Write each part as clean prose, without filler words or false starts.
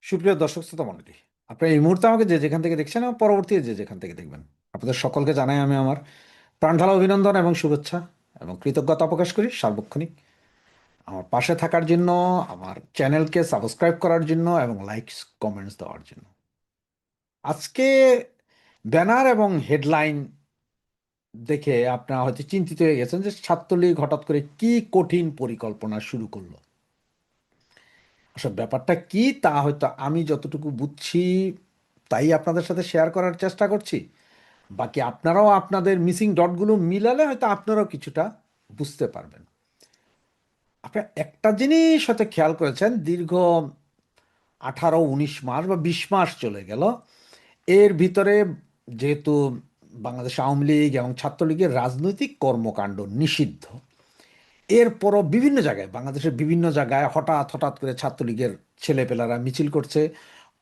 সুপ্রিয় দর্শক শ্রোতা মণ্ডলী, আপনারা এই মুহূর্তে আমাকে যে যেখান থেকে দেখছেন এবং পরবর্তী যে যেখান থেকে দেখবেন, আপনাদের সকলকে জানাই আমি আমার প্রাণঢালা অভিনন্দন এবং শুভেচ্ছা এবং কৃতজ্ঞতা প্রকাশ করি সার্বক্ষণিক আমার পাশে থাকার জন্য, আমার চ্যানেলকে সাবস্ক্রাইব করার জন্য এবং লাইকস কমেন্টস দেওয়ার জন্য। আজকে ব্যানার এবং হেডলাইন দেখে আপনারা হয়তো চিন্তিত হয়ে গেছেন যে ছাত্রলীগ হঠাৎ করে কি কঠিন পরিকল্পনা শুরু করলো। আসলে ব্যাপারটা কি তা হয়তো আমি যতটুকু বুঝছি তাই আপনাদের সাথে শেয়ার করার চেষ্টা করছি। বাকি আপনারাও আপনাদের মিসিং ডটগুলো মিলালে হয়তো আপনারাও কিছুটা বুঝতে পারবেন। আপনার একটা জিনিস হয়তো খেয়াল করেছেন, দীর্ঘ 18-19 মাস বা 20 মাস চলে গেল, এর ভিতরে যেহেতু বাংলাদেশ আওয়ামী লীগ এবং ছাত্রলীগের রাজনৈতিক কর্মকাণ্ড নিষিদ্ধ, এরপরও বিভিন্ন জায়গায়, বাংলাদেশের বিভিন্ন জায়গায় হঠাৎ হঠাৎ করে ছাত্রলীগের ছেলেপেলারা মিছিল করছে।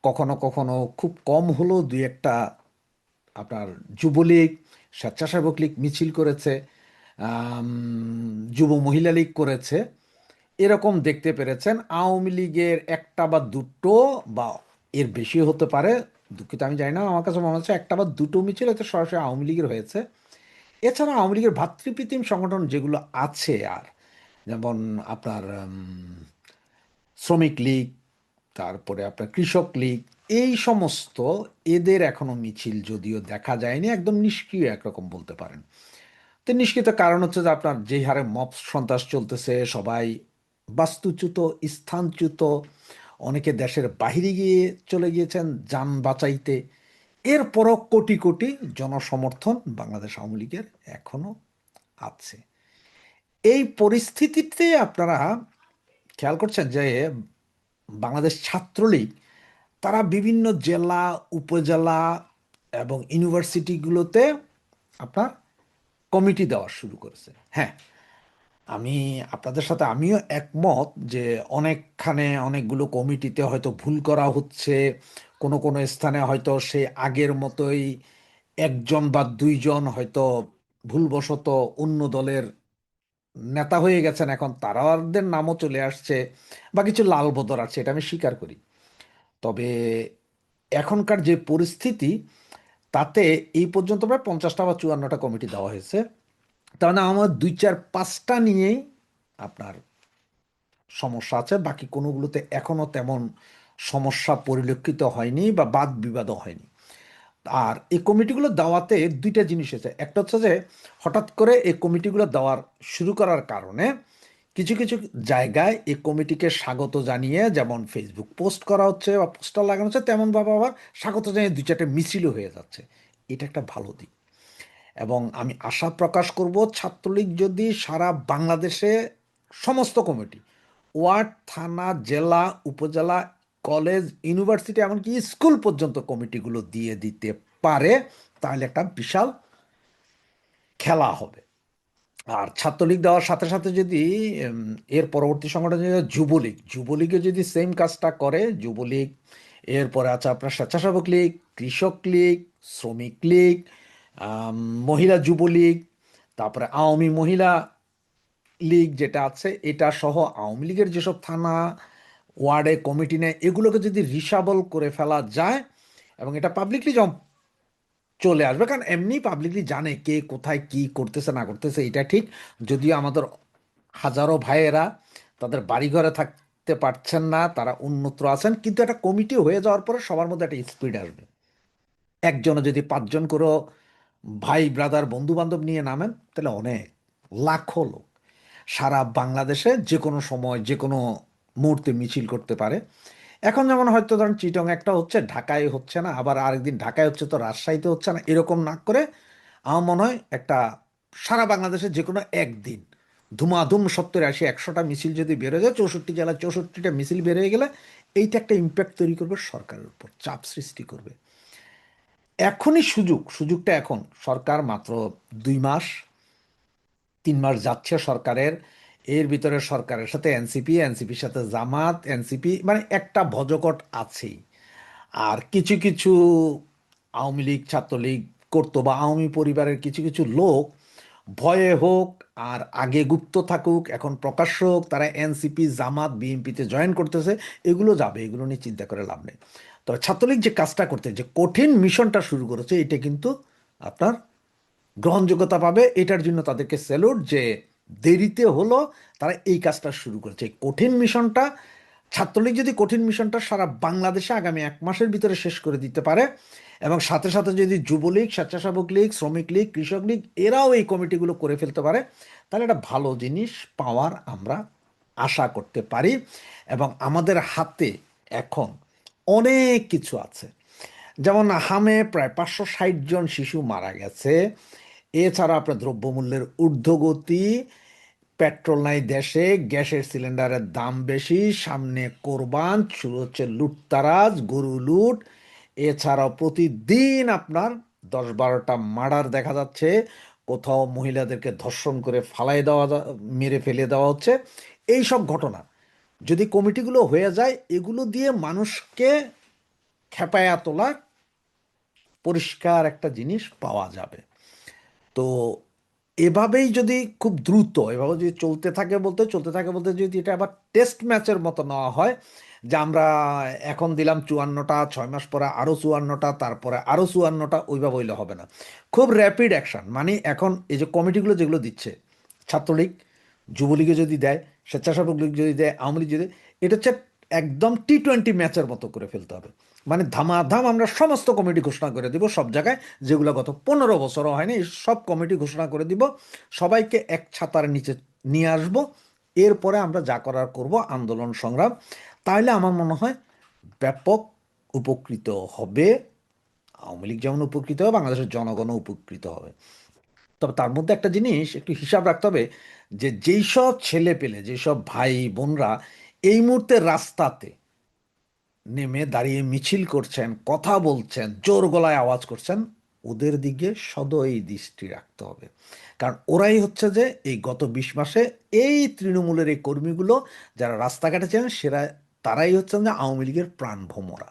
কখনো কখনো খুব কম হলেও দুই একটা আপনার যুবলীগ, স্বেচ্ছাসেবক লীগ মিছিল করেছে, আম, যুব মহিলা লীগ করেছে। এরকম দেখতে পেরেছেন। আওয়ামী লীগের একটা বা দুটো বা এর বেশি হতে পারে, দুঃখিত আমি জানি না, আমার কাছে মনে হচ্ছে একটা বা দুটো মিছিল হয়তো সরাসরি আওয়ামী লীগের হয়েছে। এছাড়া আওয়ামী লীগের ভাতৃপ্রতিম সংগঠন যেগুলো আছে, আর যেমন আপনার শ্রমিক লীগ, তারপরে আপনার কৃষক লীগ, এই সমস্ত, এদের এখনো মিছিল যদিও দেখা যায়নি, একদম নিষ্ক্রিয় একরকম বলতে পারেন। তো নিষ্ক্রিয়তার কারণ হচ্ছে যে আপনার যেই হারে মব সন্ত্রাস চলতেছে, সবাই বাস্তুচ্যুত, স্থানচ্যুত, অনেকে দেশের বাইরে গিয়ে চলে গিয়েছেন যান বাঁচাইতে। এরপরও কোটি কোটি জনসমর্থন বাংলাদেশ আওয়ামী লীগের এখনো আছে। এই পরিস্থিতিতে আপনারা খেয়াল করছেন যে বাংলাদেশ ছাত্রলীগ, তারা বিভিন্ন জেলা, উপজেলা এবং ইউনিভার্সিটিগুলোতে আপনার কমিটি দেওয়া শুরু করেছে। হ্যাঁ, আমি আপনাদের সাথে আমিও একমত যে অনেকখানে অনেকগুলো কমিটিতে হয়তো ভুল করা হচ্ছে। কোনো কোনো স্থানে হয়তো সে আগের মতোই একজন বা দুইজন হয়তো ভুলবশত অন্য দলের নেতা হয়ে গেছেন, এখন তারাদের নামও চলে আসছে, বা কিছু লাল বদর আছে, এটা আমি স্বীকার করি। তবে এখনকার যে পরিস্থিতি, তাতে এই পর্যন্ত প্রায় 50টা বা 54টা কমিটি দেওয়া হয়েছে। তার মানে আমার 2-4-5টা নিয়েই আপনার সমস্যা আছে, বাকি কোনোগুলোতে এখনো তেমন সমস্যা পরিলক্ষিত হয়নি বা বাদ বিবাদও হয়নি। আর এই কমিটিগুলো দেওয়াতে দুইটা জিনিস হয়েছে। একটা হচ্ছে যে হঠাৎ করে এই কমিটিগুলো দেওয়ার শুরু করার কারণে কিছু কিছু জায়গায় এই কমিটিকে স্বাগত জানিয়ে যেমন ফেসবুক পোস্ট করা হচ্ছে বা পোস্টার লাগানো হচ্ছে, তেমনভাবে আবার স্বাগত জানিয়ে 2-4টে মিছিলও হয়ে যাচ্ছে। এটা একটা ভালো দিক। এবং আমি আশা প্রকাশ করব, ছাত্রলীগ যদি সারা বাংলাদেশে সমস্ত কমিটি, ওয়ার্ড, থানা, জেলা, উপজেলা, কলেজ, ইউনিভার্সিটি, এমনকি স্কুল পর্যন্ত কমিটিগুলো দিয়ে দিতে পারে, তাহলে একটা বিশাল খেলা হবে। আর ছাত্রলীগ দেওয়ার সাথে সাথে যদি এর পরবর্তী সংগঠন যদি যুবলীগ, যুবলীগে যদি সেম কাজটা করে, যুবলীগ, এরপরে আছে আপনার স্বেচ্ছাসেবক লীগ, কৃষক লীগ, শ্রমিক লীগ, আম, মহিলা যুবলীগ, তারপরে আওয়ামী মহিলা লীগ যেটা আছে, এটা সহ আওয়ামী লীগের যেসব থানা, ওয়ার্ডে কমিটি নেয়, এগুলোকে যদি রিসাবল করে ফেলা যায় এবং এটা পাবলিকলি চলে আসবে, কারণ এমনি পাবলিকলি জানে কে কোথায় কি করতেছে না করতেছে, এটা ঠিক। যদিও আমাদের হাজারো ভাইয়েরা তাদের বাড়িঘরে থাকতে পারছেন না, তারা অন্যত্র আছেন, কিন্তু একটা কমিটি হয়ে যাওয়ার পরে সবার মধ্যে একটা স্পিড আসবে। একজনে যদি 5জন করে ভাই ব্রাদার বন্ধু বান্ধব নিয়ে নামেন, তাহলে অনেক, লাখো লোক সারা বাংলাদেশে যে কোনো সময় যে কোনো মুহূর্তে মিছিল করতে পারে। এখন যেমন হয়তো ধরেন চিটং একটা হচ্ছে, ঢাকায় হচ্ছে না, আবার আরেকদিন ঢাকায় হচ্ছে তো রাজশাহীতে হচ্ছে না, এরকম না করে আমার মনে হয় একটা সারা বাংলাদেশে যে কোনো একদিন ধুমাধুম 70-80-100টা মিছিল যদি বেরোয় যায়, 64 জেলায় 64টা মিছিল বেরোয় গেলে এইটা একটা ইম্প্যাক্ট তৈরি করবে, সরকারের উপর চাপ সৃষ্টি করবে। এখনই সুযোগটা এখন, সরকার মাত্র 2 মাস 3 মাস যাচ্ছে সরকারের, এর ভিতরে সরকারের সাথে এনসিপি, এনসিপির সাথে জামাত, এনসিপি মানে একটা ভজকট আছেই। আর কিছু কিছু আওয়ামী লীগ ছাত্রলীগ করতো বা আওয়ামী পরিবারের কিছু কিছু লোক ভয়ে হোক আর আগে গুপ্ত থাকুক, এখন প্রকাশ্য হোক, তারা এনসিপি, জামাত, বিএনপিতে জয়েন করতেছে, এগুলো যাবে, এগুলো নিয়ে চিন্তা করে লাভ নেই। তবে ছাত্রলীগ যে কাজটা করতে, যে কঠিন মিশনটা শুরু করেছে, এটা কিন্তু আপনার গ্রহণযোগ্যতা পাবে। এটার জন্য তাদেরকে স্যালুট, যে দেরিতে হলো তারা এই কাজটা শুরু করেছে। এই কঠিন মিশনটা, ছাত্রলীগ যদি কঠিন মিশনটা সারা বাংলাদেশে আগামী 1 মাসের ভিতরে শেষ করে দিতে পারে, এবং সাথে সাথে যদি যুবলীগ, স্বেচ্ছাসেবক লীগ, শ্রমিক লীগ, কৃষক লীগ এরাও এই কমিটিগুলো করে ফেলতে পারে, তাহলে একটা ভালো জিনিস পাওয়ার আমরা আশা করতে পারি। এবং আমাদের হাতে এখন অনেক কিছু আছে। যেমন হামে প্রায় 560 জন শিশু মারা গেছে। এছাড়া আপনার দ্রব্যমূল্যের ঊর্ধ্বগতি, পেট্রোল নাই দেশে, গ্যাসের সিলিন্ডারের দাম বেশি, সামনে কোরবান, শুরু হচ্ছে লুটতারাজ, গরু লুট। এছাড়াও প্রতিদিন আপনার 10-12টা মার্ডার দেখা যাচ্ছে, কোথাও মহিলাদেরকে ধর্ষণ করে ফালাই দেওয়া, মেরে ফেলে দেওয়া হচ্ছে। এই সব ঘটনা যদি কমিটিগুলো হয়ে যায়, এগুলো দিয়ে মানুষকে খেপায়া তোলা পরিষ্কার একটা জিনিস পাওয়া যাবে। তো এভাবেই যদি খুব দ্রুত এভাবে যদি চলতে থাকে বলতে যদি এটা আবার টেস্ট ম্যাচের মতো নেওয়া হয়, যে আমরা এখন দিলাম 54টা, 6 মাস পরে আরও 54টা, তারপরে আরও 54টা, ওইভাবে হইলে হবে না। খুব র্যাপিড অ্যাকশন, মানে এখন এই যে কমিটিগুলো যেগুলো দিচ্ছে, ছাত্রলীগ, যুবলীগে যদি দেয়, স্বেচ্ছাসেবক লীগ যদি দেয়, আওয়ামী লীগ যদি দেয়, এটা হচ্ছে একদম T20 ম্যাচের মতো করে ফেলতে হবে। মানে ধামাধাম আমরা সমস্ত কমিটি ঘোষণা করে দিব সব জায়গায়, যেগুলো গত 15 বছরও হয়নি, এই সব কমিটি ঘোষণা করে দিব, সবাইকে এক ছাতার নিচে নিয়ে আসব। এরপরে আমরা যা করার করব, আন্দোলন সংগ্রাম। তাহলে আমার মনে হয় ব্যাপক উপকৃত হবে। আওয়ামী লীগ যেমন উপকৃত হবে, বাংলাদেশের জনগণও উপকৃত হবে। তবে তার মধ্যে একটা জিনিস একটু হিসাব রাখতে হবে, যে যেই সব ছেলে পেলে, যেসব ভাই বোনরা এই মুহূর্তে রাস্তাতে নেমে দাঁড়িয়ে মিছিল করছেন, কথা বলছেন, জোর গলায় আওয়াজ করছেন, ওদের দিকে সদয় দৃষ্টি রাখতে হবে। কারণ ওরাই হচ্ছে যে এই গত 20 মাসে এই তৃণমূলের এই কর্মীগুলো যারা রাস্তাঘাটে ছিলেন, তারাই হচ্ছেন যে আওয়ামী লীগের প্রাণভোমরা।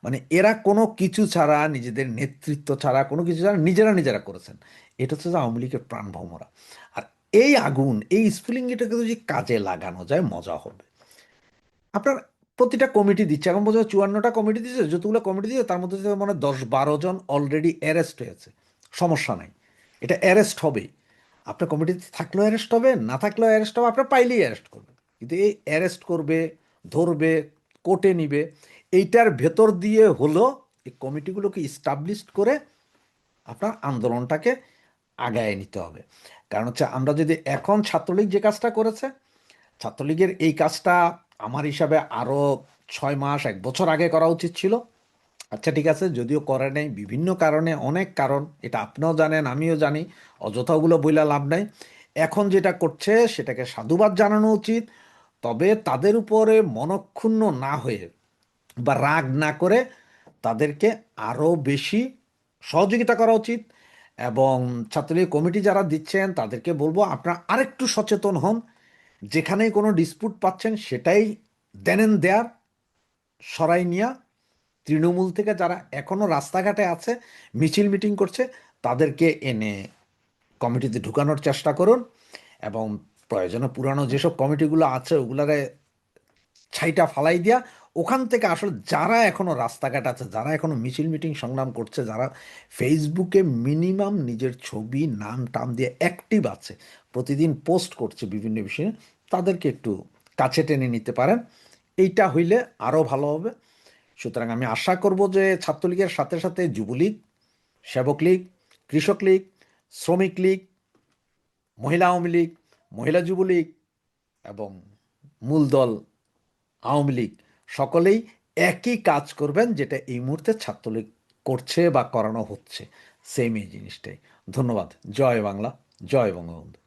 মানে এরা কোনো কিছু ছাড়া, নিজেদের নেতৃত্ব ছাড়া, কোনো কিছু ছাড়া নিজেরা নিজেরা করেছেন। এটা হচ্ছে যে আওয়ামী লীগের প্রাণভোমরা। আর এই আগুন, এই স্ফুলিঙ্গটাকে যদি কাজে লাগানো যায়, মজা হবে। আপনার প্রতিটা কমিটি দিচ্ছে, এখন বোঝা 54টা কমিটি দিচ্ছে, যতগুলো কমিটি দিচ্ছে তার মধ্যে থেকে মানে 10-12 জন অলরেডি অ্যারেস্ট হয়েছে। সমস্যা নাই, এটা অ্যারেস্ট হবেই। আপনার কমিটিতে থাকলেও অ্যারেস্ট হবে, না থাকলেও অ্যারেস্ট হবে, আপনার পাইলেই অ্যারেস্ট করবে। কিন্তু এই অ্যারেস্ট করবে, ধরবে, কোর্টে নিবে, এইটার ভেতর দিয়ে হলো এই কমিটিগুলোকে ইস্টাবলিশড করে আপনার আন্দোলনটাকে আগায় নিতে হবে। কারণ হচ্ছে আমরা যদি এখন ছাত্রলীগ যে কাজটা করেছে, ছাত্রলীগের এই কাজটা আমার হিসাবে আরও 6 মাস, 1 বছর আগে করা উচিত ছিল। আচ্ছা ঠিক আছে, যদিও করে নাই বিভিন্ন কারণে, অনেক কারণ, এটা আপনিও জানেন, আমিও জানি, অযথা ওগুলো বইলা লাভ নাই। এখন যেটা করছে সেটাকে সাধুবাদ জানানো উচিত। তবে তাদের উপরে মনক্ষুণ্ণ না হয়ে বা রাগ না করে তাদেরকে আরও বেশি সহযোগিতা করা উচিত। এবং ছাত্রলীগ কমিটি যারা দিচ্ছেন তাদেরকে বলবো, আপনারা আরেকটু সচেতন হন। যেখানেই কোনো ডিসপুট পাচ্ছেন সেটাই দেনেন দেয়ার, সরাই নিয়া তৃণমূল থেকে যারা এখনো রাস্তাঘাটে আছে, মিছিল মিটিং করছে, তাদেরকে এনে কমিটিতে ঢুকানোর চেষ্টা করুন। এবং প্রয়োজনে পুরানো যেসব কমিটিগুলো আছে ওগুলারে ছাইটা ফালাই দিয়া ওখান থেকে আসলে যারা এখনো রাস্তাঘাট আছে, যারা এখনো মিছিল মিটিং সংগ্রাম করছে, যারা ফেসবুকে মিনিমাম নিজের ছবি, নাম টাম দিয়ে অ্যাক্টিভ আছে, প্রতিদিন পোস্ট করছে বিভিন্ন বিষয়ে, তাদেরকে একটু কাছে টেনে নিতে পারেন। এইটা হইলে আরও ভালো হবে। সুতরাং আমি আশা করব যে ছাত্রলীগের সাথে সাথে যুবলীগ, সেবক লীগ, কৃষক লীগ, শ্রমিক লীগ, মহিলা আওয়ামী লীগ, মহিলা যুবলীগ এবং মূল দল আওয়ামী লীগ সকলেই একই কাজ করবেন, যেটা এই মুহূর্তে ছাত্রলীগ করছে বা করানো হচ্ছে, সেম এই জিনিসটাই। ধন্যবাদ। জয় বাংলা, জয় বঙ্গবন্ধু।